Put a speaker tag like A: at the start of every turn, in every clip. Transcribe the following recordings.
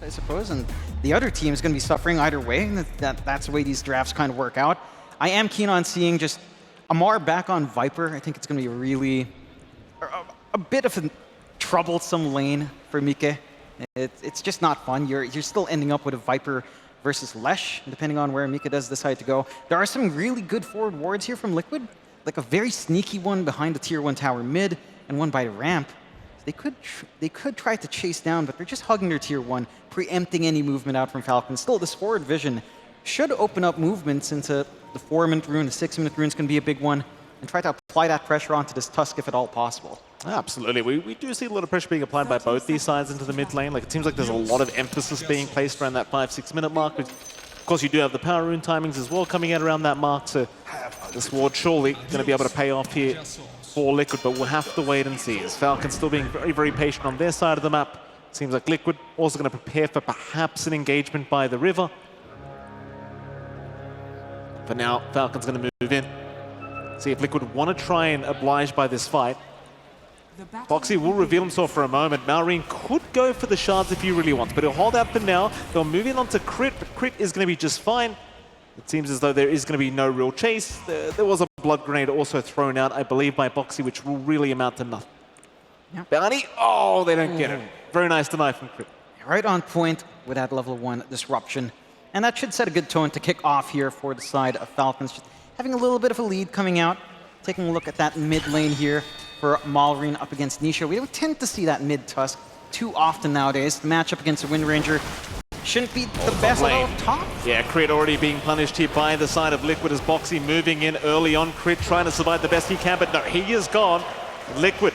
A: I suppose, and the other team is going to be suffering either way. And that's the way these drafts kind of work out. I am keen on seeing just Amar back on Viper. I think it's going to be really a bit of a troublesome lane for Mike. It's just not fun. You're still ending up with a Viper versus Lesh, depending on where Mika does decide to go. There are some really good forward wards here from Liquid, like a very sneaky one behind the tier 1 tower mid and one by the ramp. They could try to chase down, but they're just hugging their tier 1, preempting any movement out from Falcons. Still, this forward vision should open up movements into the 4-minute rune. The 6-minute rune's going to be a big one, and try to apply that pressure onto this Tusk if at all possible.
B: Absolutely. We do see a lot of pressure being applied by both these sides into the mid lane. Like, it seems like there's a lot of emphasis being placed around that 5-6 minute mark. But of course, you do have the power rune timings as well coming out around that mark. So this ward surely going to be able to pay off here for Liquid, but we'll have to wait and see. As Falcons still being very, very patient on their side of the map. Seems like Liquid also going to prepare for perhaps an engagement by the river. For now, Falcons going to move in. See if Liquid want to try and oblige by this fight. Boxy will reveal himself for a moment. Malrine could go for the shards if he really wants, but he'll hold out for now. They'll move in onto Crit, but Crit is going to be just fine. It seems as though there is going to be no real chase. There was a blood grenade also thrown out, I believe, by Boxy, which will really amount to nothing. Yep. Bounty, oh, they don't get it. Very nice deny from Crit.
A: Right on point with that level 1 disruption. And that should set a good tone to kick off here for the side of Falcons. Just having a little bit of a lead coming out. Taking a look at that mid lane here for Malrine up against Nisha. We don't tend to see that mid Tusk too often nowadays. The matchup against the Wind Ranger shouldn't be the best at top.
B: Yeah, Crit already being punished here by the side of Liquid as Boxy moving in early on. Crit trying to survive the best he can, but no, he is gone. Liquid,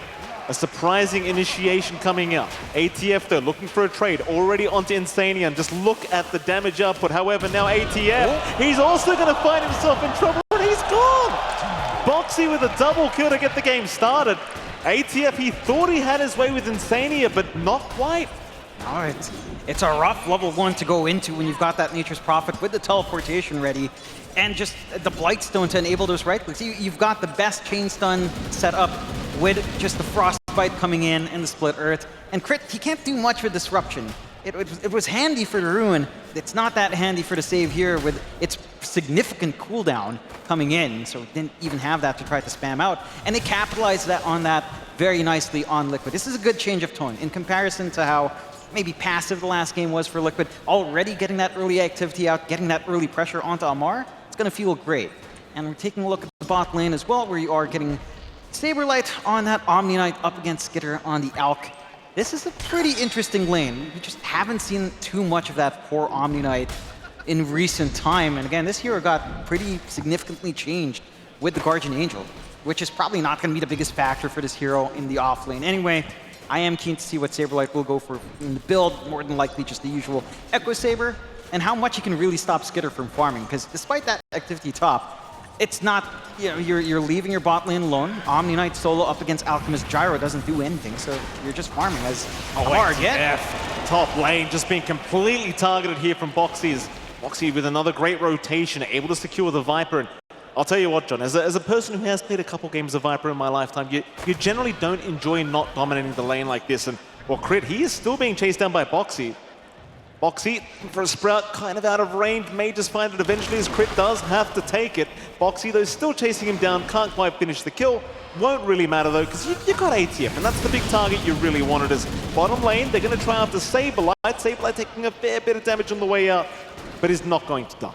B: a surprising initiation coming out. ATF though, looking for a trade, already onto Insania, and just look at the damage output. However, now ATF, he's also going to find himself in trouble, and he's gone! Boxy with a double kill to get the game started. ATF, he thought he had his way with Insania, but not quite.
A: All right, it's a rough level 1 to go into when you've got that Nature's Prophet with the teleportation ready, and just the Blightstone to enable those right clicks. You've got the best chain stun set up with just the Frostbite coming in and the Split Earth. And Crit, he can't do much with Disruption. It was handy for the Ruin. It's not that handy for the save here with its significant cooldown coming in, so it didn't even have that to try to spam out. And they capitalized on that very nicely on Liquid. This is a good change of tone in comparison to how maybe passive the last game was for Liquid. Already getting that early activity out, getting that early pressure onto Amar, it's going to feel great. And we're taking a look at the bot lane as well, where you are getting Saberlight on that Omni Knight up against Skitter on the Alk. This is a pretty interesting lane. We just haven't seen too much of that poor Omni Knight in recent time. And again, this hero got pretty significantly changed with the Guardian Angel, which is probably not going to be the biggest factor for this hero in the off lane. Anyway, I am keen to see what Saberlight will go for in the build, more than likely just the usual Echo Saber, and how much he can really stop Skitter from farming. Because despite that activity top, it's not, you know, you're leaving your bot lane alone. Omni Knight solo up against Alchemist Gyro doesn't do anything, so you're just farming as hard yet.
B: Top lane just being completely targeted here from Boxy. Boxy with another great rotation, able to secure the Viper. And I'll tell you what, John, as a person who has played a couple games of Viper in my lifetime, you generally don't enjoy not dominating the lane like this. And well, Crit, he is still being chased down by Boxy. Boxy for a Sprout kind of out of range, may just find it eventually as Crit does have to take it. Boxy though still chasing him down, can't quite finish the kill. Won't really matter though, because you got ATF, and that's the big target you really wanted. As bottom lane, they're going to try after Saberlight. Saberlight taking a fair bit of damage on the way out, but is not going to die.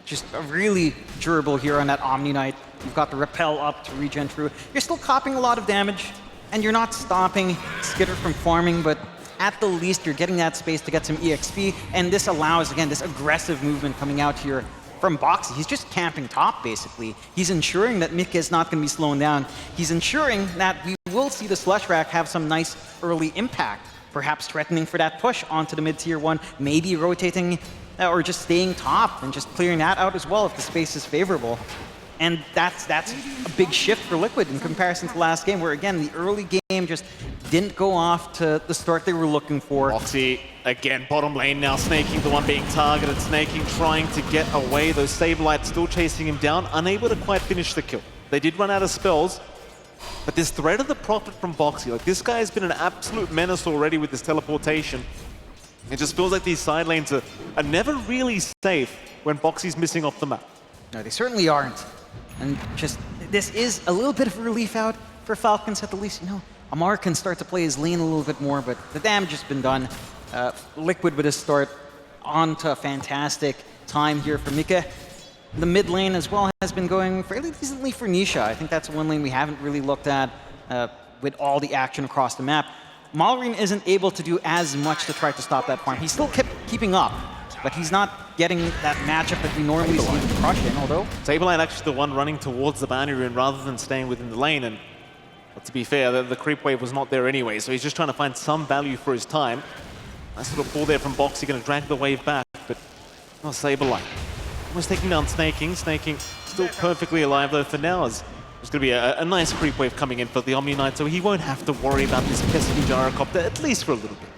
A: Just really durable here on that Omni Knight. You've got the Repel up to regen through. You're still copping a lot of damage, and you're not stopping Skitter from farming, but at the least, you're getting that space to get some EXP, and this allows, again, this aggressive movement coming out here from Boxy. He's just camping top, basically. He's ensuring that Mika is not going to be slowing down. He's ensuring that we will see the Slush Rack have some nice early impact, perhaps threatening for that push onto the mid-tier 1, maybe rotating or just staying top and just clearing that out as well if the space is favorable. And that's a big shift for Liquid in comparison to last game, where again, the early game just didn't go off to the start they were looking for.
B: Boxy, again, bottom lane now, Snaking the one being targeted. Snaking trying to get away, those Saberlight still chasing him down, unable to quite finish the kill. They did run out of spells, but this threat of the Prophet from Boxy, like this guy has been an absolute menace already with this teleportation. It just feels like these side lanes are never really safe when Boxy's missing off the map.
A: No, they certainly aren't. And just, this is a little bit of a relief out for Falcons at the least. You know, Amar can start to play his lane a little bit more, but the damage has been done. Liquid with his start onto a fantastic time here for Mika. The mid lane as well has been going fairly decently for Nisha. I think that's one lane we haven't really looked at with all the action across the map. Malrine isn't able to do as much to try to stop that farm. He's still keeping up, but he's not getting that matchup that we normally see him crush in, although...
B: Saberline actually the one running towards the boundary rune rather than staying within the lane, and to be fair, the creep wave was not there anyway, so he's just trying to find some value for his time. Nice little pull there from Boxy, going to drag the wave back, but not Saberline. Almost taking down Snaking. Snaking still perfectly alive though for now, as there's going to be a nice creep wave coming in for the Omni Knight, so he won't have to worry about this pesky gyrocopter, at least for a little bit.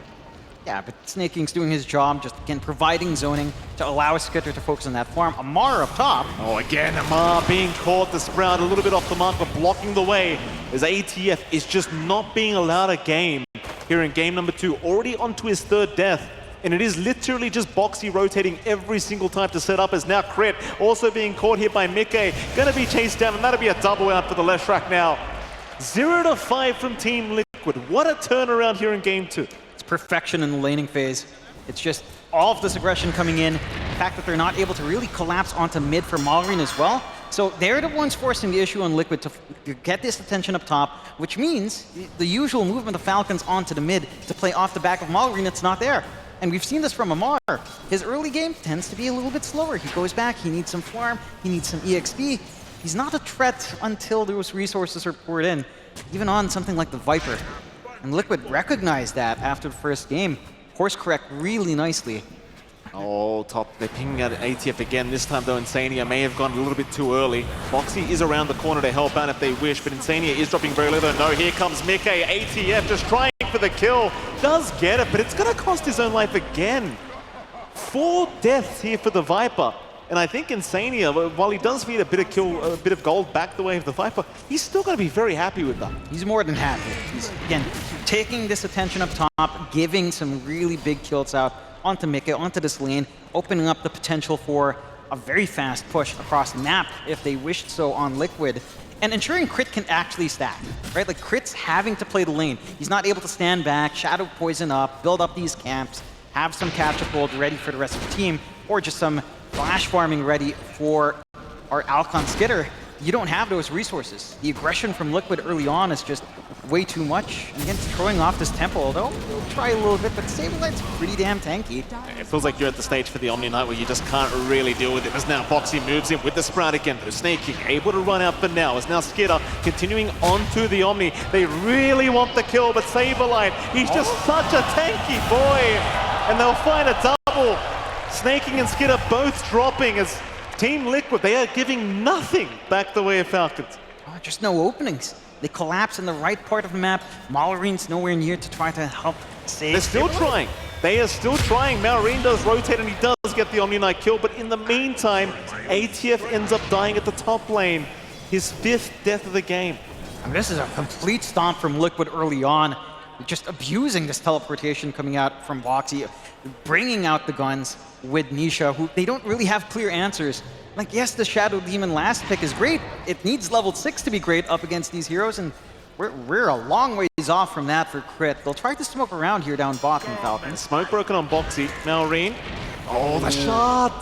A: Yeah, but Snaking's doing his job, just again providing zoning to allow Skitter to focus on that farm. Amar up top.
B: Oh, again, Amar being caught, the Sprout a little bit off the mark, but blocking the way as ATF is just not being allowed a game here in game number 2, already onto his 3rd death. And it is literally just Boxy rotating every single time to set up, as now Crit also being caught here by Mickey. Gonna be chased down, and that'll be a double out for the Leshrac now. 0-5 from Team Liquid. What a turnaround here in game 2.
A: It's perfection in the laning phase. It's just all of this aggression coming in, the fact that they're not able to really collapse onto mid for Malrine as well. So they're the ones forcing the issue on Liquid to get this attention up top, which means the usual movement of Falcons onto the mid to play off the back of Malrine, it's not there. And we've seen this from Amar. His early game tends to be a little bit slower. He goes back, he needs some farm, he needs some EXP. He's not a threat until those resources are poured in, even on something like the Viper. And Liquid recognized that after the first game. Course correct really nicely.
B: Oh, top, they're pinging at ATF again. This time though, Insania may have gone a little bit too early. Boxy is around the corner to help out if they wish, but Insania is dropping very low though. No, here comes Mickey. ATF just trying for the kill. Does get it, but it's gonna cost his own life again. 4 deaths here for the Viper. And I think Insania, while he does feed a bit of gold back the way of the Viper, he's still gonna be very happy with that.
A: He's more than happy. He's, again, taking this attention up top, giving some really big kills out onto Mickey, onto this lane, opening up the potential for a very fast push across the map if they wished so on Liquid, and ensuring Crit can actually stack, right? Like, Crit's having to play the lane. He's not able to stand back, shadow poison up, build up these camps, have some catch-up gold ready for the rest of the team, or just some flash farming ready for our Alcon Skitter. You don't have those resources. The aggression from Liquid early on is just way too much. And again, throwing off this tempo, although we'll try a little bit, but Sablelight's pretty damn tanky.
B: It feels like you're at the stage for the Omni Knight where you just can't really deal with it. As now Boxy moves in with the Sprout again, though. Snaking able to run out for now. As now Skitter continuing onto the Omni. They really want the kill, but Saberlight, he's just such a tanky boy. And they'll find a double. Snaking and Skitter both dropping as Team Liquid, they are giving nothing back the way of Falcons.
A: Oh, just no openings. They collapse in the right part of the map. Malrine's nowhere near to try to help save.
B: They're still trying. They are still trying. Malrine does rotate and he does get the Omni Knight kill, but in the meantime, ATF ends up dying at the top lane. His 5th death of the game.
A: And this is a complete stomp from Liquid early on. Just abusing this teleportation coming out from Boxy, bringing out the guns with Nisha, who they don't really have clear answers. Like, yes, the Shadow Demon last pick is great. It needs level 6 to be great up against these heroes, and we're a long ways off from that for Crit. They'll try to smoke around here down bottom, Falcons.
B: Smoke broken on Boxy. Malrine. Oh, the shot!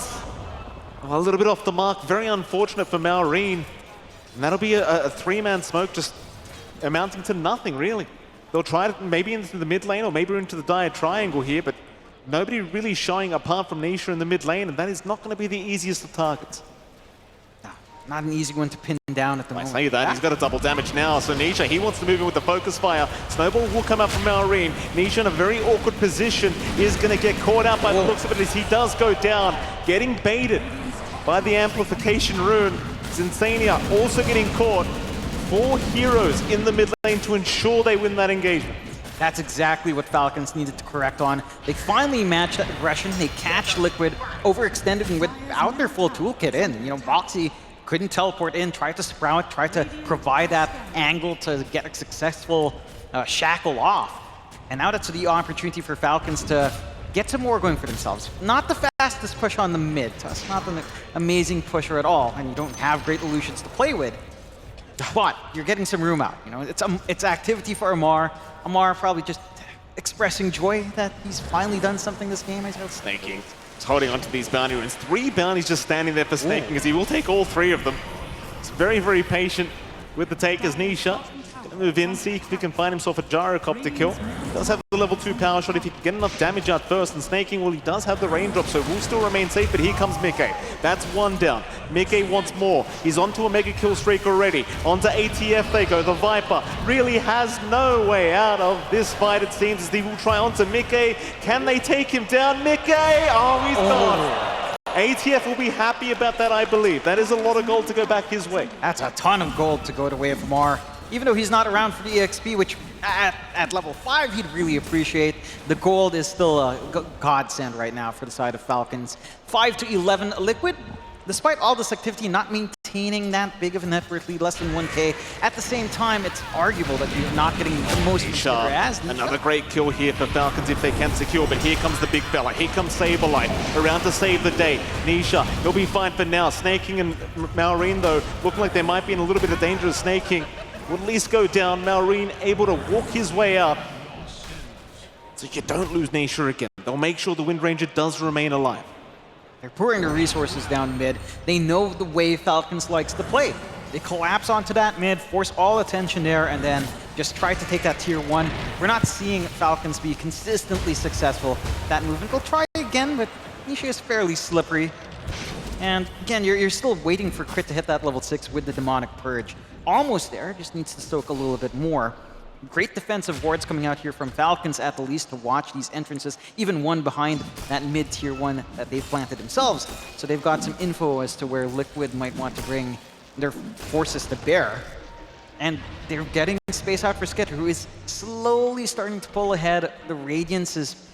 B: Oh, a little bit off the mark. Very unfortunate for Malrine. And that'll be a 3-man smoke, just amounting to nothing, really. They'll try it maybe into the mid lane or maybe into the dire triangle here, but nobody really showing apart from Nisha in the mid lane, and that is not going to be the easiest of targets.
A: No, not an easy one to pin down at the moment.
B: I say that, he's got a double damage now, so Nisha, he wants to move in with the focus fire. Snowball will come out from Malrine. Nisha in a very awkward position is going to get caught out by the looks of it as he does go down, getting baited by the amplification rune. Zinsania also getting caught. 4 heroes in the mid lane to ensure they win that engagement.
A: That's exactly what Falcons needed to correct on. They finally matched that aggression. They catch Liquid, overextended and without their full toolkit in. You know, Boxy couldn't teleport in, tried to sprout, tried to provide that angle to get a successful shackle off. And now that's the opportunity for Falcons to get some more going for themselves. Not the fastest push on the mid. Tusk, not an amazing pusher at all, and you don't have great illusions to play with. But you're getting some room out. You know, it's activity for Amar. Amar probably just expressing joy that he's finally done something this game. I guess.
B: Snaking. He's holding onto these bounty runes. 3 bounties just standing there for Snaking, as he will take all 3 of them. He's very, very patient with the takers. Nisha gonna move in, see if he can find himself a gyrocopter kill. Does have the level 2 power shot if he can get enough damage out first. And Snaking, well, he does have the raindrop, so will still remain safe. But here comes Mickey. That's 1 down. Mickey wants more. He's onto a mega kill streak already. Onto ATF they go. The Viper really has no way out of this fight, it seems, as they will try onto Mickey. Can they take him down? Mickey! Oh, he's gone. ATF will be happy about that, I believe. That is a lot of gold to go back his way.
A: That's a ton of gold to go the way of Amar. Even though he's not around for the EXP, which at level 5 he'd really appreciate, the gold is still a godsend right now for the side of Falcons. 5 to 11 Liquid. Despite all this activity, not maintaining that big of a net worth lead, less than 1K. At the same time, it's arguable that you're not getting the most from as
B: another great kill here for Falcons if they can secure, but here comes the big fella. Here comes Saberlight, around to save the day. Nisha, he'll be fine for now. Snaking and Maureen, though, looking like they might be in a little bit of danger. Snaking will at least go down. Maureen able to walk his way out. So you don't lose Nisha again. They'll make sure the Wind Ranger does remain alive.
A: They're pouring their resources down mid. They know the way Falcons likes to play. They collapse onto that mid, force all attention there, and then just try to take that tier 1. We're not seeing Falcons be consistently successful. That movement, they'll try again, but Nisha is fairly slippery. And again, you're still waiting for Crit to hit that level 6 with the Demonic Purge. Almost there, just needs to soak a little bit more. Great defensive wards coming out here from Falcons at the least to watch these entrances, even one behind that mid-tier 1 that they've planted themselves. So they've got some info as to where Liquid might want to bring their forces to bear. And they're getting space out for Skitter, who is slowly starting to pull ahead. The Radiance is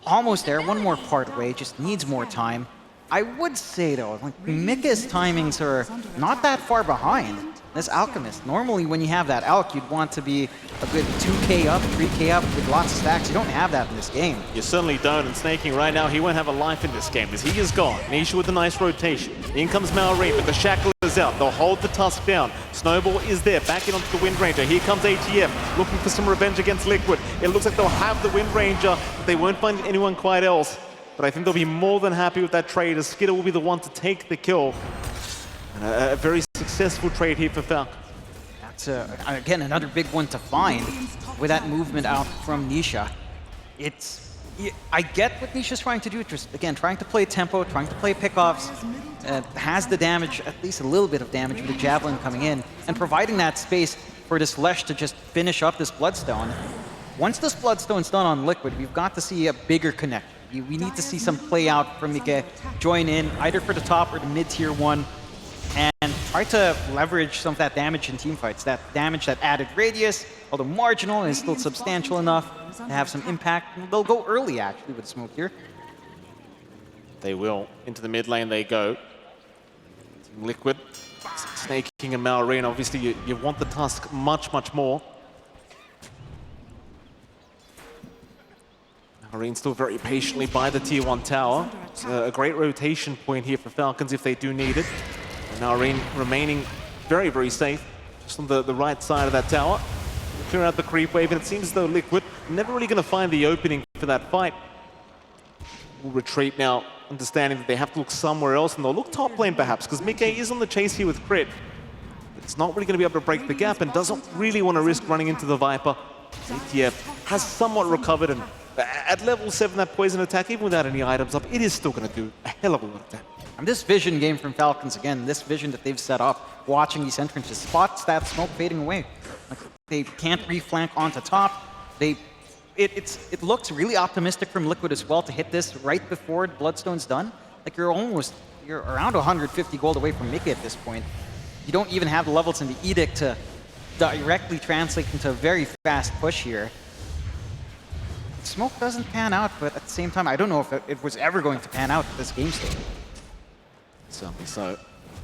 A: almost there, one more part away, just needs more time. I would say though, like Mika's timings are not that far behind this Alchemist. Normally when you have that Alch, you'd want to be a good 2k up, 3k up with lots of stacks. You don't have that in this game.
B: You certainly don't, and Snaking right now, he won't have a life in this game, as he is gone. Nisha with a nice rotation. In comes Maureen, but the Shackle is out. They'll hold the Tusk down. Snowball is there, backing onto the Wind Ranger. Here comes ATF, looking for some revenge against Liquid. It looks like they'll have the Wind Ranger, but they won't find anyone quite else. But I think they'll be more than happy with that trade, as Skitter will be the one to take the kill. And a very successful trade here for Falcons.
A: That's, again, another big one to find with that movement out from Nisha. I get what Nisha's trying to do, just, again, trying to play tempo, trying to play pickoffs. Has the damage, at least a little bit of damage with the Javelin coming in, and providing that space for this Lesh to just finish up this Bloodstone. Once this Bloodstone's done on Liquid, we've got to see a bigger connect. We need to see some play out from Mika, join in, either for the top or the mid-tier 1, and try to leverage some of that damage in teamfights. That damage, that added radius, although marginal, is still substantial enough to have some impact. They'll go early, actually, with Smoke here.
B: They will. Into the mid lane they go. Liquid, Snaking and Maureen. Obviously, you want the Tusk much, much more. Maureen still very patiently by the tier 1 tower. It's a great rotation point here for Falcons if they do need it. Maureen remaining very, very safe, just on the right side of that tower. Clear out the creep wave, and it seems as though Liquid never really going to find the opening for that fight. Will retreat now, understanding that they have to look somewhere else, and they'll look top lane perhaps, because Mickey is on the chase here with Crit. But it's not really going to be able to break the gap, and doesn't really want to risk running into the Viper. ATF has somewhat recovered, and at level 7, that poison attack, even without any items up, it is still going to do a hell of a lot of damage.
A: And this vision game from Falcons, again, this vision that they've set up, watching these entrances, spots that smoke fading away. Like, they can't reflank onto top. It looks really optimistic from Liquid as well to hit this right before Bloodstone's done. Like, you're around 150 gold away from Mickey at this point. You don't even have the levels in the Edict to directly translate into a very fast push here. Smoke doesn't pan out, but at the same time, I don't know if it was ever going to pan out at this game state.
B: Certainly so.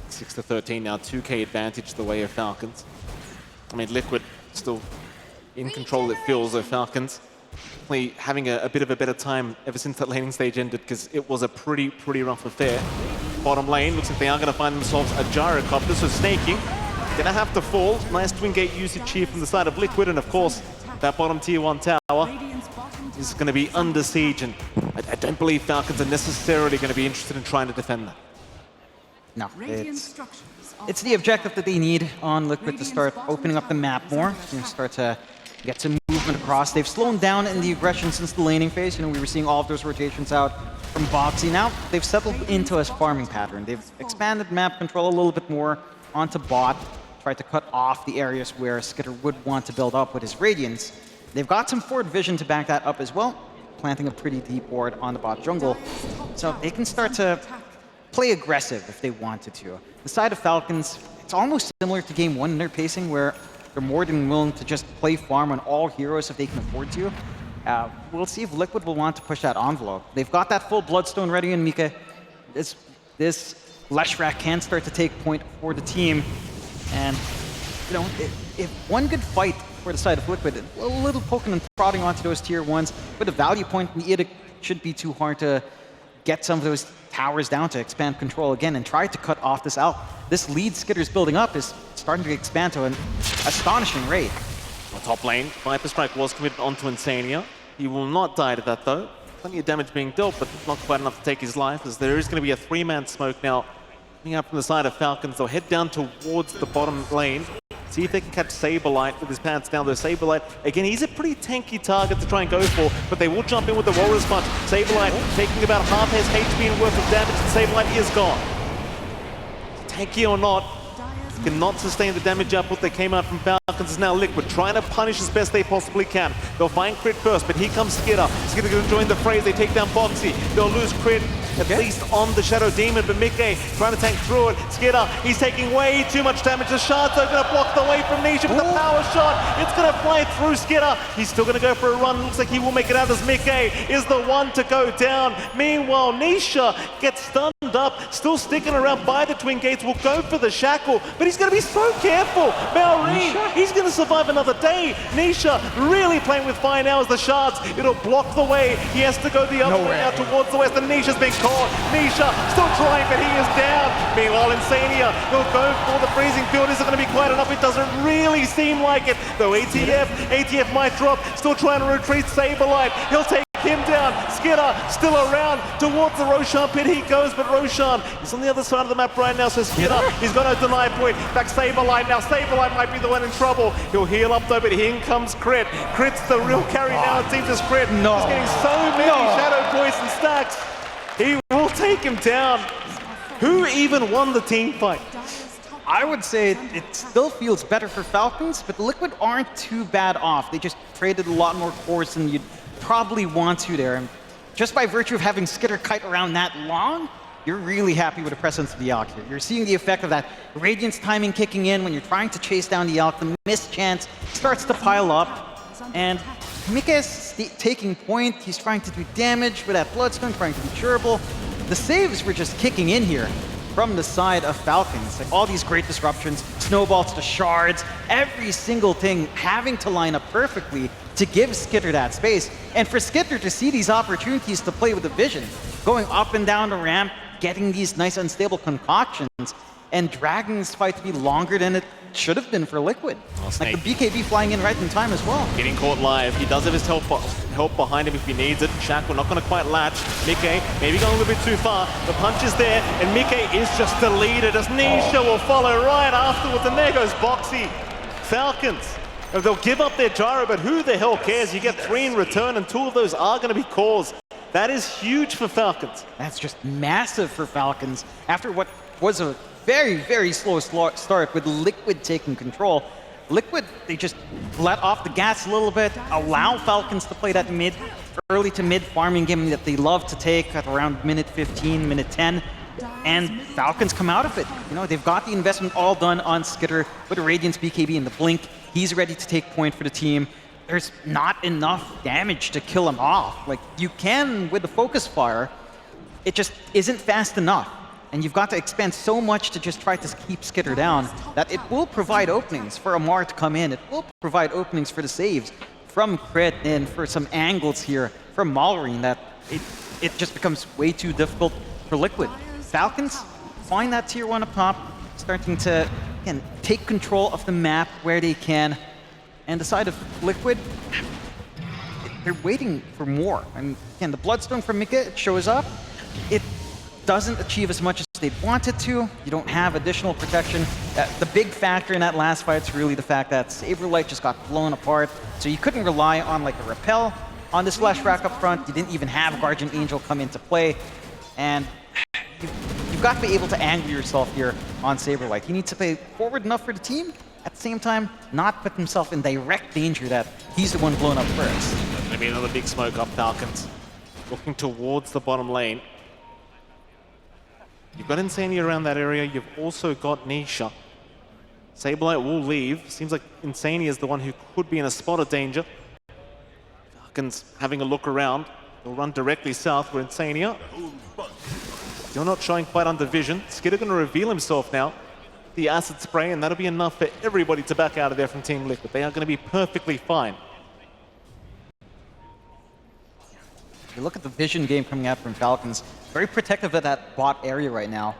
B: 6 to 13 now, 2k advantage the way of Falcons. I mean, Liquid still in control, it feels, though Falcons definitely having a bit of a better time ever since that laning stage ended, because it was a pretty rough affair. Bottom lane, looks like they are going to find themselves a gyrocopter, so snaking. Gonna have to fall. Nice twin gate usage here from the side of Liquid, and of course, that bottom tier 1 tower is going to be under siege, and I don't believe Falcons are necessarily going to be interested in trying to defend that.
A: No, it's the objective that they need on Liquid to start opening up the map more, and start to get some movement across. They've slowed down in the aggression since the laning phase. You know, we were seeing all of those rotations out from Boxy. Now they've settled into a farming pattern. They've expanded map control a little bit more onto bot, tried to cut off the areas where Skitter would want to build up with his Radiance. They've got some forward vision to back that up as well, planting a pretty deep ward on the bot jungle. So they can start to play aggressive if they wanted to. The side of Falcons, it's almost similar to game 1 in their pacing, where they're more than willing to just play farm on all heroes if they can afford to. We'll see if Liquid will want to push that envelope. They've got that full Bloodstone ready in Mika. This Leshrac can start to take point for the team. And, you know, if one good fight for the side of Liquid, a little poking and prodding onto those tier 1s, but a value point in the Edict shouldn't be too hard to get some of those towers down to expand control again and try to cut off this out. This lead Skitter's building up is starting to expand to an astonishing rate.
B: On top lane, Viper Strike was committed onto Insania. He will not die to that though. Plenty of damage being dealt, but not quite enough to take his life, as there is going to be a 3-man smoke now coming out from the side of Falcons. They'll head down towards the bottom lane, see if they can catch Saberlight with his pants down. Though Saberlight, again, he's a pretty tanky target to try and go for, but they will jump in with the Walrus Punch. Saberlight taking about half his HP worth of damage, and Saberlight is gone. Tanky or not, cannot sustain the damage output that came out from Falcons. Is now Liquid trying to punish as best they possibly can. They'll find crit first, but here comes Skitter. Skitter going to join the fray. They take down Boxy. They'll lose crit, at least on the Shadow Demon, but Mickey trying to tank through it. Skitter, he's taking way too much damage. The shards are going to block the way from Nisha, but the power shot, it's going to fly through Skitter. He's still going to go for a run. Looks like he will make it out as Mickey is the one to go down. Meanwhile, Nisha gets stunned up, still sticking around by the Twin Gates, will go for the shackle, but he's going to be so careful. Maureen, he's going to survive another day. Nisha really playing with fire now as the shards, it'll block the way. He has to go the other way now towards the west, and Nisha's been caught. Nisha still trying, but he is down. Meanwhile, Insania will go for the freezing field. Is it going to be quite enough? It doesn't really seem like it. Though ATF might drop, still trying to retreat Saberlight. He'll take him down. Skitter still around towards the Roshan pit he goes, but Roshan is on the other side of the map right now, so Skitter, he's got no deny point. Back Saberlight now. Saberlight might be the one in trouble. He'll heal up though, but in comes Crit. Crit's the real carry now, it seems, as Crit. He's getting so many Shadow Poison stacks. He will take him down. Who even won the team fight?
A: I would say it still feels better for Falcons, but Liquid aren't too bad off. They just traded a lot more cores than you'd probably want to there. And just by virtue of having Skitter kite around that long, you're really happy with the presence of the Elk here. You're seeing the effect of that Radiance timing kicking in when you're trying to chase down the Elk. The missed chance starts to pile up, and Mika's taking point. He's trying to do damage with that Bloodstone, trying to be durable. The saves were just kicking in here from the side of Falcons. Like all these great disruptions, snowballs to shards, every single thing having to line up perfectly to give Skitter that space. And for Skitter to see these opportunities to play with the vision, going up and down the ramp, getting these nice unstable concoctions, and dragging this fight to be longer than it should have been for Liquid. Like the BKB flying in right in time as well.
B: Getting caught live. He does have his help behind him if he needs it. Shackle not going to quite latch. Mickey maybe going a little bit too far. The punch is there, and Mickey is just the leader. Just Nisha will follow right afterwards, and there goes Boxy. Falcons, they'll give up their gyro, but who the hell cares? You get 3 in return, and 2 of those are going to be cores. That is huge for Falcons.
A: That's just massive for Falcons. After what was a very slow start with Liquid taking control, Liquid, they just let off the gas a little bit, allow Falcons to play that early to mid farming game that they love to take at around minute 15, minute 10, and Falcons come out of it. You know, they've got the investment all done on Skitter with the Radiance BKB and the Blink. He's ready to take point for the team. There's not enough damage to kill him off. Like, you can with the focus fire, it just isn't fast enough. And you've got to expend so much to just try to keep Skitter down that it will provide openings for Amar to come in. It will provide openings for the saves from Crit and for some angles here from Mallory that it just becomes way too difficult for Liquid. Falcons find that tier 1 up top, starting to, again, take control of the map where they can. And the side of Liquid, they're waiting for more. And again, the Bloodstone from Mika, it shows up. It doesn't achieve as much as they'd want it to. You don't have additional protection. The big factor in that last fight is really the fact that Saberlight just got blown apart. So you couldn't rely on like a repel on this flash rack up front. You didn't even have Guardian Angel come into play. And you've got to be able to angle yourself here on Saberlight. He needs to play forward enough for the team, at the same time, not put himself in direct danger that he's the one blown up first.
B: Maybe another big smoke up Falcons. Looking towards the bottom lane. You've got Insania around that area. You've also got Nisha. Saberlight will leave. Seems like Insania is the one who could be in a spot of danger. Falcons having a look around. They'll run directly south for Insania. Still not showing quite under vision. Skidder going to reveal himself now. The acid spray, and that'll be enough for everybody to back out of there from Team Liquid. They are going to be perfectly fine.
A: You look at the vision game coming out from Falcons, very protective of that bot area right now.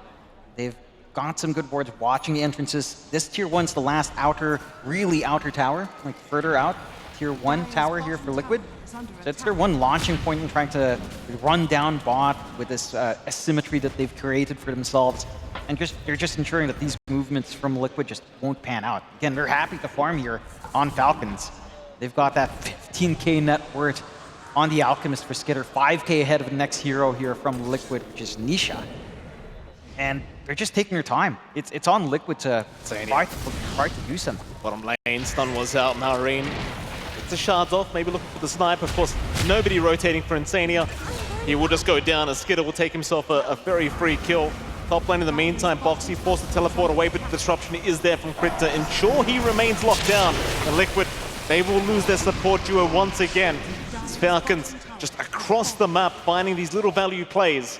A: They've got some good boards watching the entrances. This tier 1's the last outer, really outer tower, like further out. Tier 1 tower here for Liquid. So it's their one launching point in trying to run down bot with this asymmetry that they've created for themselves. And they're just ensuring that these movements from Liquid just won't pan out. Again, they're happy to farm here on Falcons. They've got that 15k net worth on the Alchemist for Skidder, 5k ahead of the next hero here from Liquid, which is Nisha. And they're just taking their time. It's on Liquid to try to do something.
B: Bottom lane, stun was out, Marine. It's the shards off, maybe looking for the snipe. Of course, nobody rotating for Insania. He will just go down as Skidder will take himself a very free kill. Top lane in the meantime, Boxy forced to teleport away, but the disruption is there from Crit to ensure he remains locked down. And Liquid, they will lose their support duo once again. It's Falcons just across the map, finding these little value plays.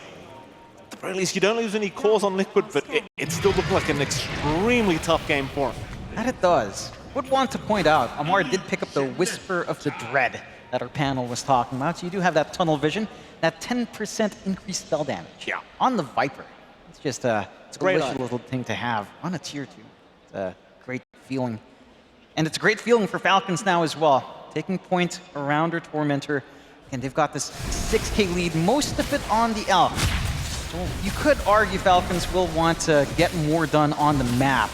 B: At the very least, you don't lose any cores on Liquid, but it still looked like an extremely tough game for him.
A: And it does. Would want to point out, Amar did pick up the Whisper of the Dread that our panel was talking about. So you do have that tunnel vision, that 10% increased spell damage on the Viper. It's just a delicious little thing to have on a tier 2. It's a great feeling. And it's a great feeling for Falcons now as well. Taking point around her Tormentor. And they've got this 6k lead, most of it on the Elk. So you could argue Falcons will want to get more done on the map,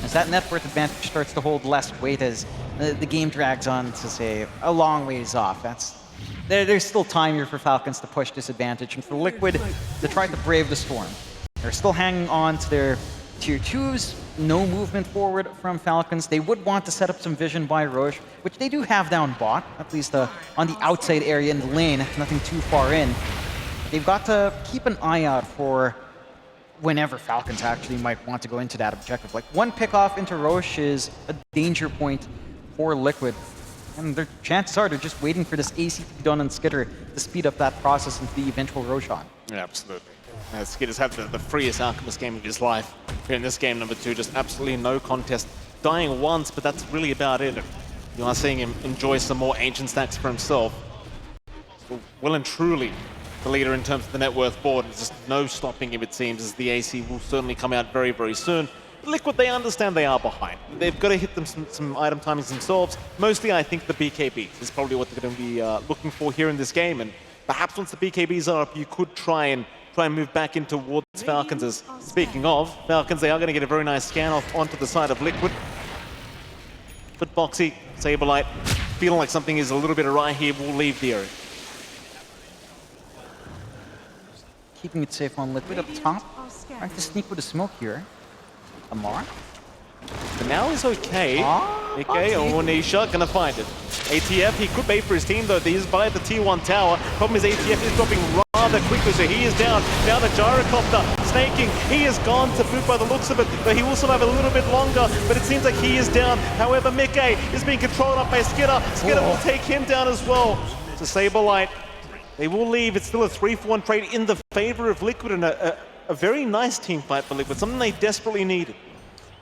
A: as that net worth advantage starts to hold less weight as the game drags on to, say, a long ways off. There's still time here for Falcons to push this advantage, and for Liquid, to try to brave the storm. They're still hanging on to their tier 2s, no movement forward from Falcons. They would want to set up some vision by Roche, which they do have down bot, at least on the outside area in the lane, nothing too far in. They've got to keep an eye out for whenever Falcons actually might want to go into that objective. Like, one pickoff into Roche is a danger point for Liquid. And their chances are they're just waiting for this AC to be done on Skidder to speed up that process into the eventual Roshan.
B: Yeah, absolutely. Skidder's had the freest Alchemist game of his life. Here in this game, number 2, just absolutely no contest. Dying once, but that's really about it. You are seeing him enjoy some more ancient stacks for himself. So well and truly the leader in terms of the net worth board. There's just no stopping him, it seems, as the AC will certainly come out very, very soon. Liquid, they understand they are behind. They've got to hit them some item timings themselves. Mostly, I think the BKB is probably what they're going to be looking for here in this game. And perhaps once the BKBs are up, you could try and move back in towards Falcons. As speaking of Falcons, they are going to get a very nice scan off onto the side of Liquid. But Boxy, Saberlight, feeling like something is a little bit awry here, will leave the area.
A: Keeping it safe on Liquid up top. Trying to sneak with a smoke here. Amar.
B: But now he's okay. Okay, Nisha gonna find it. ATF, he could bait for his team though. He's by the T1 tower. Problem is ATF is dropping rather quickly, so he is down. Now the gyrocopter snaking. He is gone to boot by the looks of it, but he will survive a little bit longer. But it seems like he is down. However, Mickey is being controlled up by Skidder. Skidder will take him down as well. To Saberlight, they will leave. It's still a 3-for-1 trade in the favor of Liquid, and a very nice team fight for Liquid, something they desperately needed.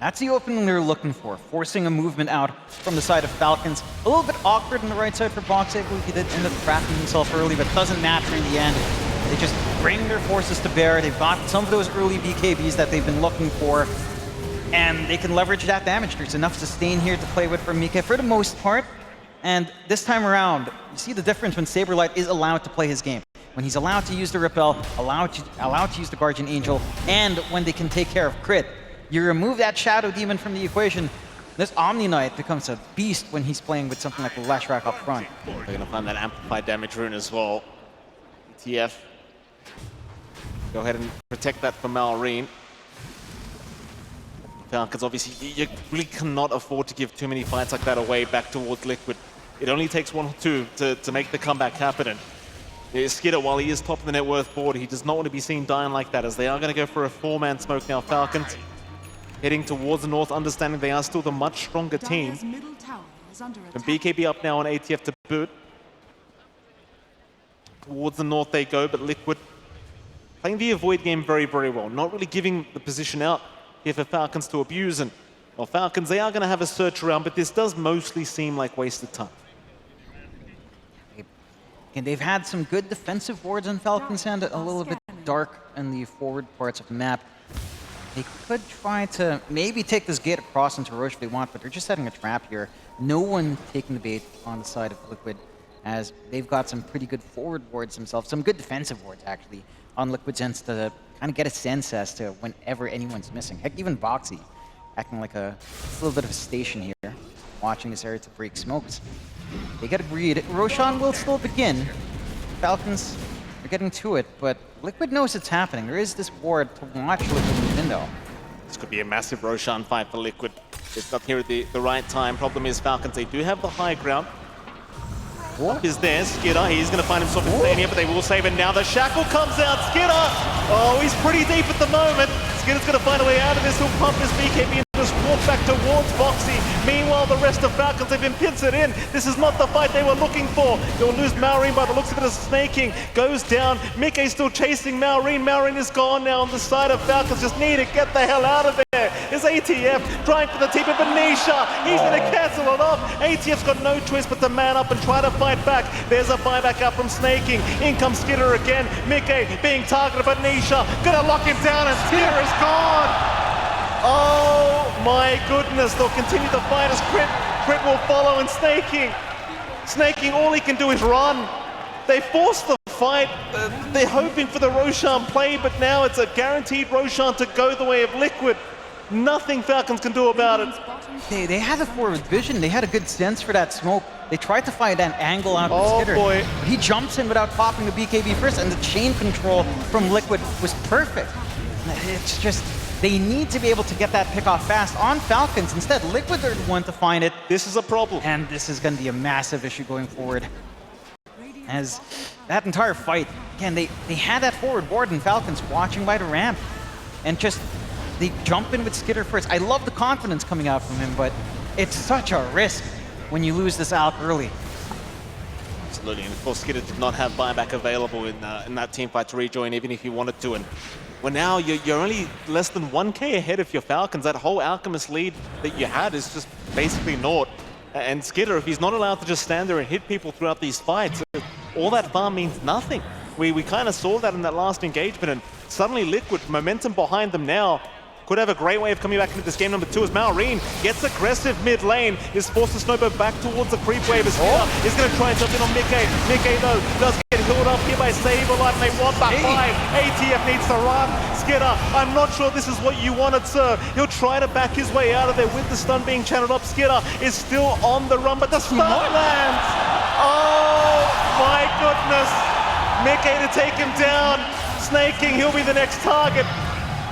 A: That's the opening they're looking for, forcing a movement out from the side of Falcons. A little bit awkward on the right side for Box. I believe he did end up trapping himself early, but doesn't matter in the end. They just bring their forces to bear. They've got some of those early BKBs that they've been looking for, and they can leverage that damage. There's enough sustain here to play with for Mike for the most part. And this time around, you see the difference when Saberlight is allowed to play his game. When he's allowed to use the Repel, allowed to use the Guardian Angel, and when they can take care of crit. You remove that Shadow Demon from the equation, this Omni Knight becomes a beast when he's playing with something like the Leshrac up front.
B: They're going to find that amplified damage rune as well. ETF. Go ahead and protect that for Malrine. Falcons, obviously, you really cannot afford to give too many fights like that away back towards Liquid. It only takes 1 or 2 to make the comeback happen. And Skidder, while he is top of the net worth board, he does not want to be seen dying like that, as they are going to go for a 4-man smoke now. Falcons heading towards the north, understanding they are still the much stronger team. And BKB up now on ATF to boot. Towards the north they go, but Liquid playing the avoid game very, very well. Not really giving the position out here for Falcons to abuse. And, well, Falcons, they are going to have a search around, but this does mostly seem like wasted time.
A: And they've had some good defensive wards on Falcons and a little bit dark in the forward parts of the map. They could try to maybe take this gate across into Roche if they want, but they're just setting a trap here. No one taking the bait on the side of Liquid, as they've got some pretty good forward wards themselves, some good defensive wards actually, on Liquid's ends to kind of get a sense as to whenever anyone's missing. Heck, even Boxy acting like a little bit of a station here, watching this area to break smokes. They get a read. Roshan will still begin. Falcons are getting to it, but Liquid knows it's happening. There is this ward to watch Liquid move in though.
B: This could be a massive Roshan fight for Liquid. It's not here at the right time. Problem is Falcons, they do have the high ground. What is there? Skidder, he's going to find himself in staying here, but they will save it now. The shackle comes out. Skidder! Oh, he's pretty deep at the moment. Skidder's going to find a way out of this. He'll pump his BKB and just walk back towards Boxy. Meanwhile, the rest of Falcons have been pincered in. This is not the fight they were looking for. They'll lose Malrine by the looks of it as snaking. Goes down. Mickey's still chasing Malrine. Malrine is gone now on the side of Falcons. Just need to get the hell out of there. Is ATF trying for the tip of Venetia. He's going to cancel it off. ATF's got no choice but to man up and try to fight back. There's a buyback out from snaking. In comes Skidder again. Mickey being targeted by Venetia. Gonna lock him down and Skidder is gone. Oh my goodness. They'll continue to fight as Crit will follow and Snaking, all he can do is run. They forced the fight. They're hoping for the Roshan play, but now it's a guaranteed Roshan to go the way of Liquid. Nothing Falcons can do about it.
A: They had a forward vision. They had a good sense for that smoke. They tried to find an angle out of Skidder.
B: Boy.
A: He jumps in without popping the BKB first, and the chain control from Liquid was perfect. It's just, they need to be able to get that pick off fast on Falcons. Instead, Liquid are the one to find it.
B: This is a problem.
A: And this is going to be a massive issue going forward. As that entire fight, again, they had that forward board and Falcons watching by the ramp. And just, they jump in with Skidder first. I love the confidence coming out from him, but it's such a risk when you lose this out early.
B: Absolutely, and of course Skidder did not have buyback available in that team fight to rejoin, even if he wanted to. And well, now you're only less than 1k ahead of your Falcons. That whole Alchemist lead that you had is just basically naught. And Skidder, if he's not allowed to just stand there and hit people throughout these fights, all that farm means nothing. We kind of saw that in that last engagement, and suddenly Liquid, momentum behind them now, could have a great way of coming back into this game. Number 2 as Malrine gets aggressive mid lane, is forced to snowbird back towards the creep wave as Skidder is going to try and jump in on Mickey. Mickey though does get healed up here by Saberlight, and they want that 5. ATF needs to run. Skidder, I'm not sure this is what you wanted, sir. He'll try to back his way out of there with the stun being channeled up. Skidder is still on the run, but the stun lands. Oh my goodness. Mickey to take him down. Snaking, he'll be the next target.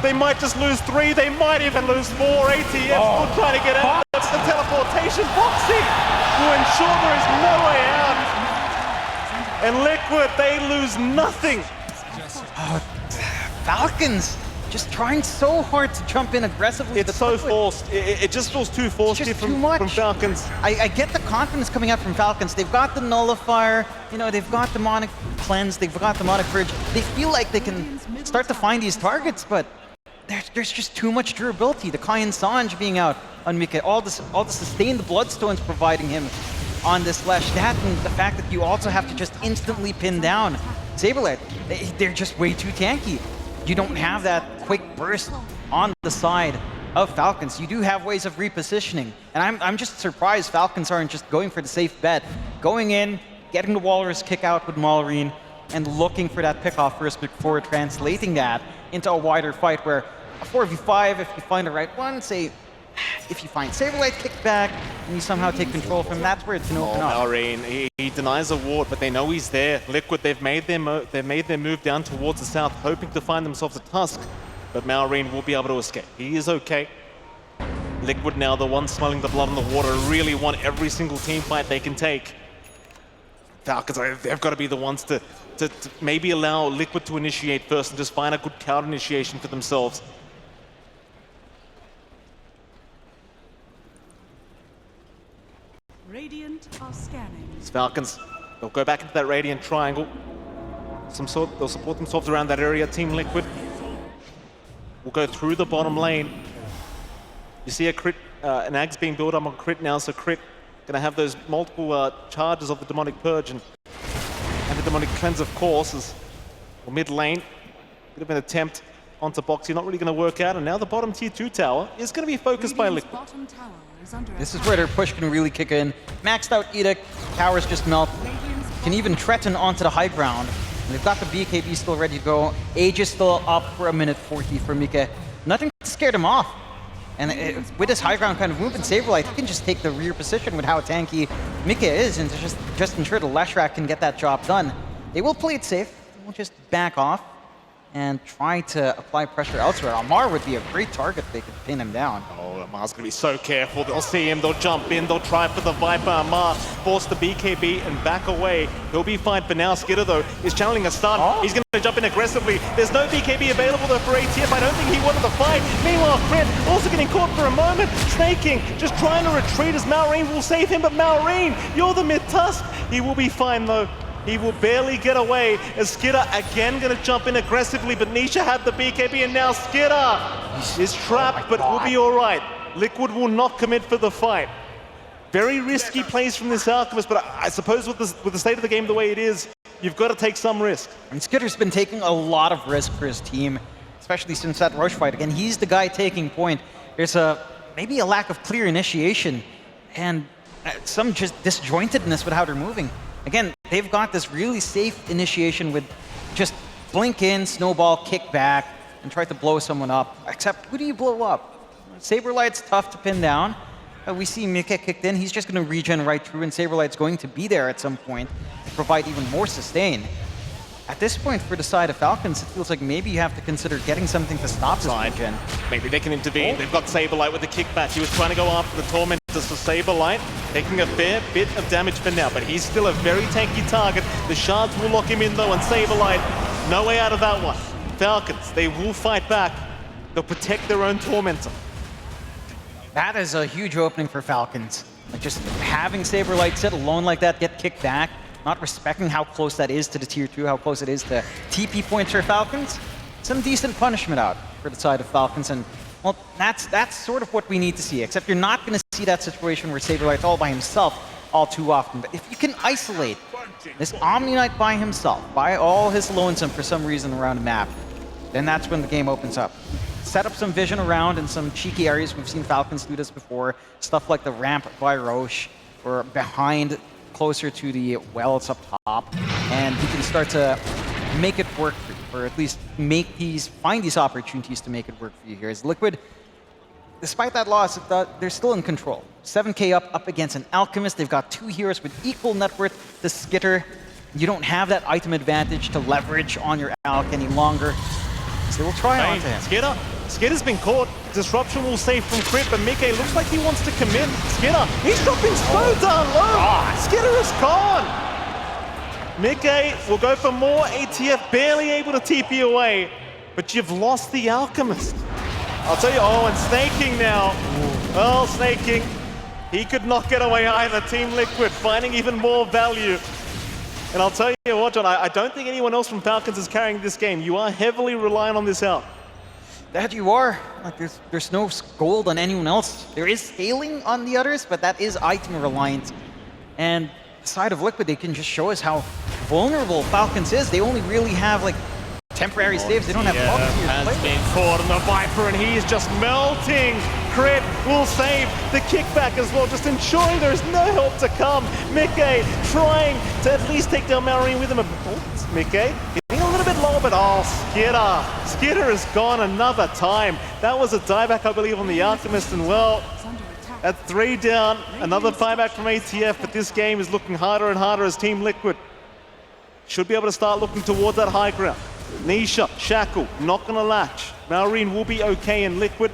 B: They might just lose 3, they might even lose 4. ATF still trying to get out. That's the teleportation. Boxy will ensure there is no way out. And Liquid, they lose nothing.
A: Falcons just trying so hard to jump in aggressively.
B: It's so forced. It just feels too forced here from Falcons.
A: I get the confidence coming out from Falcons. They've got the Nullifier, you know, they've got Demonic Cleanse, they've got Demonic Purge. They feel like they can start to find these targets, but there's just too much durability. The Kai and Sanj being out on Mika, all the sustained Bloodstones providing him on this Lesh. That and the fact that you also have to just instantly pin down Saberlight. They're just way too tanky. You don't have that quick burst on the side of Falcons. You do have ways of repositioning. And I'm just surprised Falcons aren't just going for the safe bet. Going in, getting the Walrus kick out with Malarine, and looking for that pick-off first before translating that into a wider fight where a 4v5, if you find the right one, say, if you find Saberlight kickback and you somehow take control from, that's where it's going to open up.
B: Malarine, he denies a ward, but they know he's there. Liquid, they've made their move down towards the south, hoping to find themselves a Tusk, but Malarine will be able to escape. He is okay. Liquid now, the one smelling the blood in the water, really want every single team fight they can take. Falcons, they've got to be the ones to maybe allow Liquid to initiate first and just find a good counter initiation for themselves.
C: Radiant are scanning.
B: It's Falcons, they'll go back into that Radiant triangle. They'll support themselves around that area. Team Liquid will go through the bottom lane. You see a crit, an Ag's being built up on crit now, so crit gonna have those multiple charges of the Demonic Purge and the Demonic Cleanse, of course, is mid lane. Bit of an attempt onto Boxy, not really gonna work out, and now the bottom tier 2 tower is gonna be focused by Liquid.
A: This is where their push can really kick in. Maxed out Edict, towers just melt, can even threaten onto the high ground. And they've got the BKB still ready to go. Age is still up for a minute 40 for Mika. Nothing scared him off. And with this high ground kind of movement, Saberlight, he can just take the rear position with how tanky Mika is and just ensure the Leshrac can get that job done. They will play it safe. They will just back off and try to apply pressure elsewhere. Amar would be a great target if they could pin him down.
B: Oh, Amar's going to be so careful. They'll see him, they'll jump in, they'll try for the Viper. Amar force the BKB and back away. He'll be fine for now. Skitter, though, is channeling a stun. Oh. He's going to jump in aggressively. There's no BKB available, though, for ATF. I don't think he wanted the fight. Meanwhile, Crit also getting caught for a moment. Snaking, just trying to retreat as Malarine will save him. But Malarine, you're the mid-tusk. He will be fine, though. He will barely get away as Skitter again going to jump in aggressively, but Nisha had the BKB and now Skitter is trapped, but will be all right. Liquid will not commit for the fight. Very risky plays from this Alchemist, but I suppose with the state of the game the way it is, you've got to take some risk.
A: And Skitter's been taking a lot of risk for his team, especially since that Roche fight. Again, he's the guy taking point. There's maybe a lack of clear initiation and some just disjointedness with how they're moving. Again, they've got this really safe initiation with just blink in, snowball, kick back, and try to blow someone up. Except, who do you blow up? Saberlight's tough to pin down. We see Mika kicked in. He's just going to regen right through, and Saberlight's going to be there at some point to provide even more sustain. At this point, for the side of Falcons, it feels like maybe you have to consider getting something to stop this regen.
B: Maybe they can intervene. They've got Saberlight with the kickback. He was trying to go after the Tormentors for Saberlight, taking a fair bit of damage for now, but he's still a very tanky target. The shards will lock him in, though, and Saberlight, no way out of that one. Falcons, they will fight back. They'll protect their own Tormentor.
A: That is a huge opening for Falcons. Like just having Saberlight sit alone like that, get kicked back, not respecting how close that is to the tier 2, how close it is to TP points for Falcons. Some decent punishment out for the side of Falcons, and well, that's sort of what we need to see, except you're not going to see that situation where Saberlight's all by himself all too often. But if you can isolate this Omni Knight by himself, by all his lonesome for some reason around the map, then that's when the game opens up. Set up some vision around in some cheeky areas. We've seen Falcons do this before. Stuff like the ramp by Roche, or behind closer to the wells up top, and you can start to make it work for you, or at least find these opportunities to make it work for you here. As Liquid, despite that loss, they're still in control. 7k up against an Alchemist. They've got 2 heroes with equal net worth to Skitter. You don't have that item advantage to leverage on your Alch any longer. So we'll try onto him.
B: Skitter's been caught. Disruption will save from Crit, but Mickey looks like he wants to commit. Skitter, he's dropping so down low. Skitter is gone. Mickey will go for more. ATF barely able to TP away, but you've lost the Alchemist. I'll tell you, oh, and Snaking now. Well, Snaking, he could not get away either. Team Liquid finding even more value. And I'll tell you what, John, I don't think anyone else from Falcons is carrying this game. You are heavily reliant on this out.
A: That you are. Like there's no gold on anyone else. There is scaling on the others, but that is item reliant. And the side of Liquid, they can just show us how vulnerable Falcons is. They only really have like temporary saves. They don't have property
B: has been caught on the Viper, and he's just melting. Crit will save the kickback as well, just ensuring there is no help to come. Mickey trying to at least take down Marine with him. Mickey getting a little bit low, but Skitter has gone another time. That was a dieback, I believe, on the Alchemist, and well, at 3 down, another buyback from ATF, but this game is looking harder and harder as Team Liquid should be able to start looking towards that high ground. Nisha, Shackle, not going to latch. Marine will be okay in Liquid.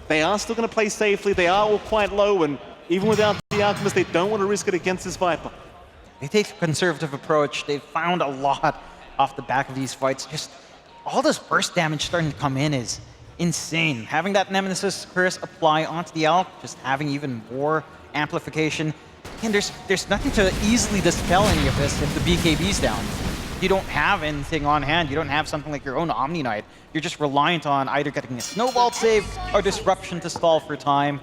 B: They are still going to play safely. They are all quite low, and even without the Alchemist, they don't want to risk it against this Viper.
A: They take a conservative approach. They've found a lot off the back of these fights. Just all this burst damage starting to come in is insane. Having that Nemesis Curse apply onto the Alp, just having even more amplification. And there's nothing to easily dispel any of this if the BKB's down. You don't have anything on hand. You don't have something like your own Omni Knight. You're just reliant on either getting a snowball save or disruption to stall for time.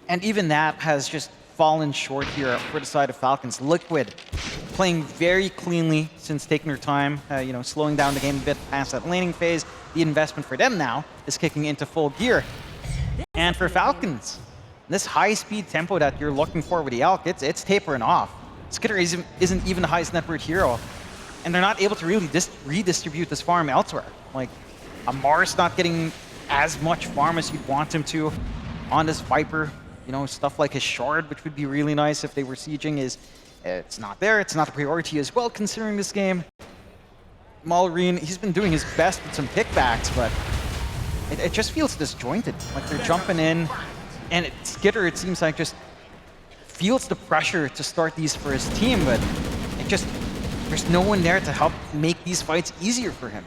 A: And even that has just fallen short here for the side of Falcons. Liquid playing very cleanly since taking their time, slowing down the game a bit past that laning phase. The investment for them now is kicking into full gear. And for Falcons, this high-speed tempo that you're looking for with the Alk, it's tapering off. Skitter isn't even the highest net worth hero. And they're not able to really redistribute this farm elsewhere. Like, Amar's not getting as much farm as you'd want him to on this Viper. Stuff like his Shard, which would be really nice if they were sieging, it's not there. It's not a priority as well, considering this game. Malrine, he's been doing his best with some kickbacks, but it just feels disjointed. Like, they're jumping in, and Skitter, it seems like, just feels the pressure to start these for his team, but there's no one there to help make these fights easier for him.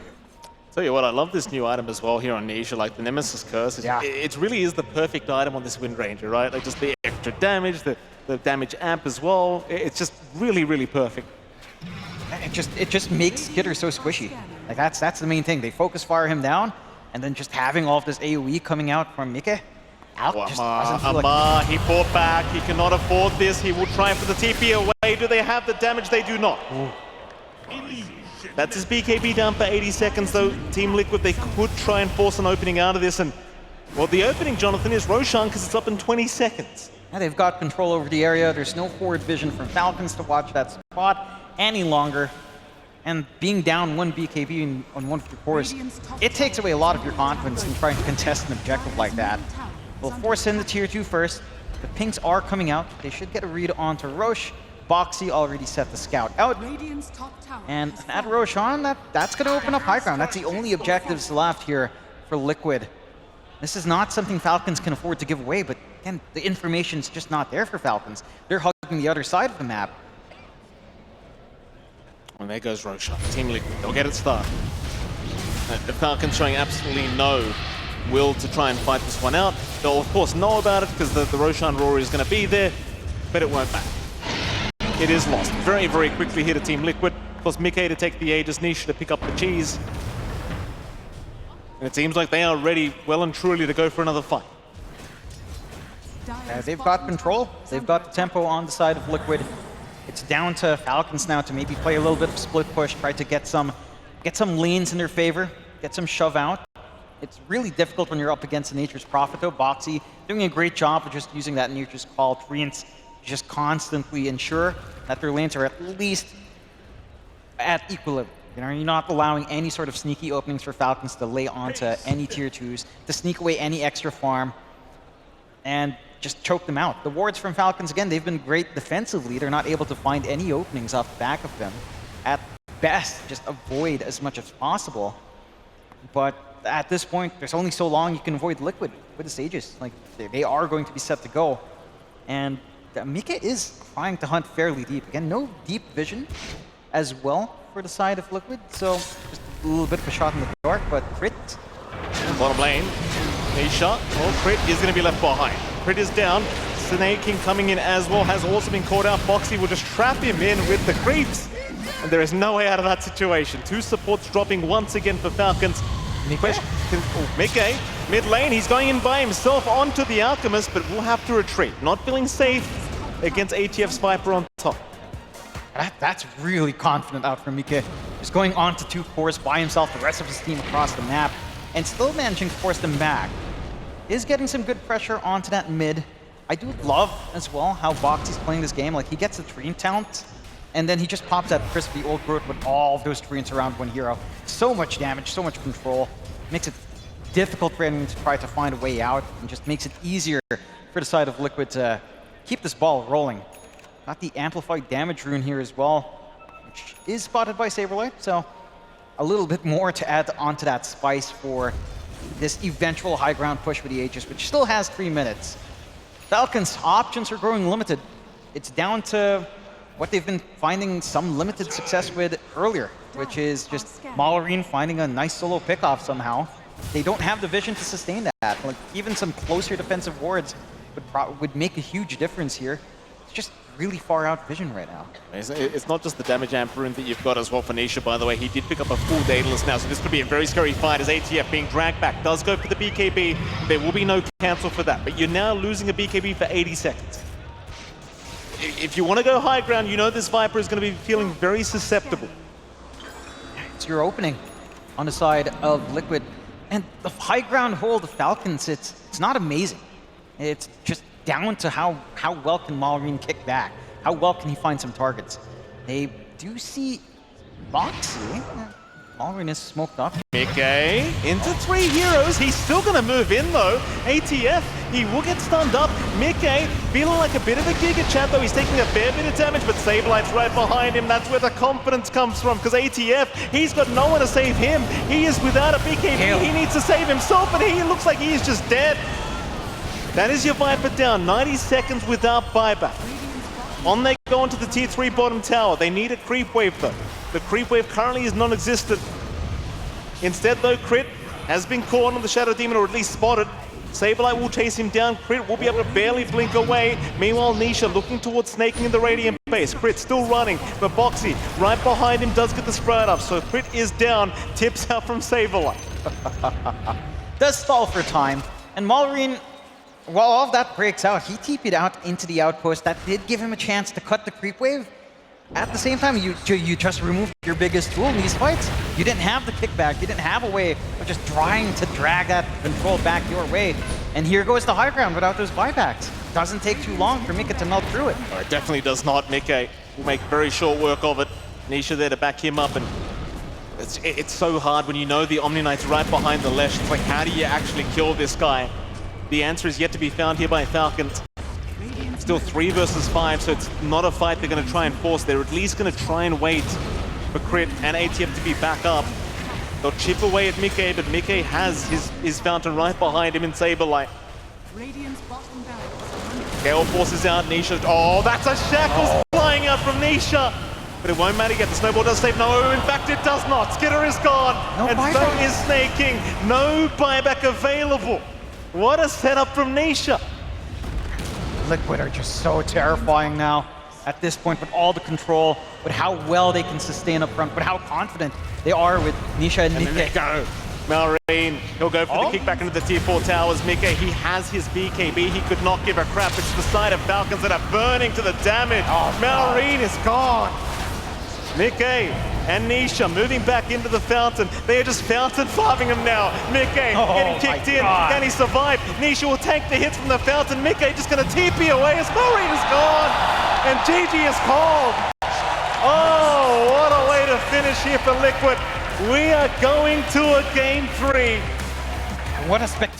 B: Tell you what, I love this new item as well here on Nisha, like the Nemesis Curse. It really is the perfect item on this Wind Ranger, right? Like just the extra damage, the damage amp as well. It's just really, really perfect.
A: It just makes Skitter so squishy. Like that's the main thing. They focus fire him down, and then just having all of this AoE coming out from Mickey.
B: Amar, he fought back. He cannot afford this. He will try for the TP away. Do they have the damage? They do not. Ooh. That's his BKB down for 80 seconds, though. Team Liquid, they could try and force an opening out of this. And, well, the opening, Jonathan, is Roshan, because it's up in 20 seconds.
A: Yeah, they've got control over the area. There's no forward vision from Falcons to watch that spot any longer. And being down 1 BKB on one of your cores, it takes away a lot of your confidence in trying to contest an objective like that. We'll force in the tier 2 first. The pinks are coming out. They should get a read onto Roche. Boxy already set the scout out. And that Roshan, that's going to open up high ground. That's the only objectives left here for Liquid. This is not something Falcons can afford to give away, but again, the information's just not there for Falcons. They're hugging the other side of the map.
B: And there goes Roshan. Team Liquid, they'll get it started. The Falcons showing absolutely no will to try and fight this one out. They'll of course know about it because the Roshan Rory is going to be there, but it won't matter. It is lost very, very quickly here to Team Liquid. Of course, Mickey to take the Aegis, Nisha to pick up the cheese. And it seems like they are ready, well and truly, to go for another fight.
A: They've got control. They've got the tempo on the side of Liquid. It's down to Falcons now to maybe play a little bit of split push, try to get some lanes in their favor, get some shove out. It's really difficult when you're up against a Nature's Prophet, though. Boxy doing a great job of just using that Nature's Call treants to just constantly ensure that their lanes are at least at equilibrium. You're not allowing any sort of sneaky openings for Falcons to lay onto any tier 2s, to sneak away any extra farm, and just choke them out. The wards from Falcons, again, they've been great defensively. They're not able to find any openings off the back of them. At best, just avoid as much as possible. But at this point, there's only so long you can avoid Liquid with the stages. Like, they are going to be set to go. And Mika is trying to hunt fairly deep. Again, no deep vision as well for the side of Liquid, so just a little bit of a shot in the dark, but Crit.
B: Bottom lane, Nisha. Well, Crit is going to be left behind. Crit is down. Snake King coming in as well, has also been caught out. Boxy will just trap him in with the creeps. And there is no way out of that situation. 2 supports dropping once again for Falcons. Question, Mickey, mid lane, he's going in by himself onto the Alchemist, but will have to retreat. Not feeling safe against ATF's Viper on top.
A: That's really confident out from Mike. Just going on to 2 cores by himself, the rest of his team across the map, and still managing to force them back. Is getting some good pressure onto that mid. I do love as well how Boxy's playing this game. Like, he gets the Treant talent, and then he just pops that crispy old growth with all of those Treants around one hero. So much damage, so much control. Makes it difficult for anyone to try to find a way out, and just makes it easier for the side of Liquid to keep this ball rolling. Got the amplified damage rune here as well, which is spotted by Saberlight, so a little bit more to add onto that spice for this eventual high ground push for the Aegis, which still has 3 minutes. Falcons' options are growing limited. It's down to what they've been finding some limited success with earlier, which is just Malorine finding a nice solo pickoff somehow. They don't have the vision to sustain that. Like, even some closer defensive wards would make a huge difference here. It's just really far out vision right now.
B: It's not just the damage amp rune that you've got as well for Nisha, by the way. He did pick up a full Daedalus now, so this could be a very scary fight as ATF being dragged back. Does go for the BKB. There will be no cancel for that, but you're now losing a BKB for 80 seconds. If you want to go high ground, you know this Viper is going to be feeling very susceptible.
A: It's your opening on the side of Liquid. And the high ground hold of Falcons, it's not amazing. It's just down to how well can Malorine kick back? How well can he find some targets? They do see Boxy. Malorine is smoked up.
B: Mickey into 3 heroes. He's still going to move in though. ATF, he will get stunned up. Mickey feeling like a bit of a Giga Chat though. He's taking a fair bit of damage, but Saberlight's right behind him. That's where the confidence comes from, because ATF, he's got no one to save him. He is without a BKB. He needs to save himself, and he looks like he is just dead. That is your Viper down. 90 seconds without buyback. On they go onto the tier 3 bottom tower. They need a creep wave though. The creep wave currently is non-existent. Instead though, Crit has been caught on the Shadow Demon, or at least spotted. Saberlight will chase him down. Crit will be able to barely blink away. Meanwhile, Nisha looking towards snaking in the Radiant base. Crit still running, but Boxy right behind him does get the spread up. So Crit is down. Tips out from Saberlight.
A: Does stall for time. And Malorine, while all of that breaks out, he TP'd out into the outpost. That did give him a chance to cut the creep wave. At the same time, you just removed your biggest tool in these fights. You didn't have the kickback. You didn't have a way of just trying to drag that control back your way. And here goes the high ground without those buybacks. Doesn't take too long for Mika to melt through it.
B: Oh, it definitely does not. Mika will make very short work of it. Nisha there to back him up, and it's so hard when you know the Omni Knight's right behind the Lesh. It's like, how do you actually kill this guy? The answer is yet to be found here by Falcons. Still 3 versus 5, so it's not a fight they're going to try and force. They're at least going to try and wait for Crit and ATF to be back up. They'll chip away at Mickey, but Mickey has his fountain right behind him in Saberlight. Gale forces out Nisha. Oh, that's a Shackles flying out from Nisha. But it won't matter yet. The snowball does save. No, in fact it does not. Skitter is gone. And so is Snaking. No buyback available. What a setup from Nisha.
A: Liquid are just so terrifying now at this point, with all the control, with how well they can sustain up front, but how confident they are with Nisha and Mickey.
B: Go. Malorine, he'll go for the kickback into the tier 4 towers. Mickey, he has his BKB. He could not give a crap. It's the side of Falcons that are burning to the damage. Malorine is gone. Mickey and Nisha moving back into the fountain. They are just fountain farming him now. Mickey getting kicked in. Can he survive? Nisha will tank the hits from the fountain. Mickey just going to TP away as Malorine is gone. And GG is called. Oh, what a way to finish here for Liquid. We are going to a game 3.
A: What a spectacular